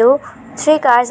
2، 3 cars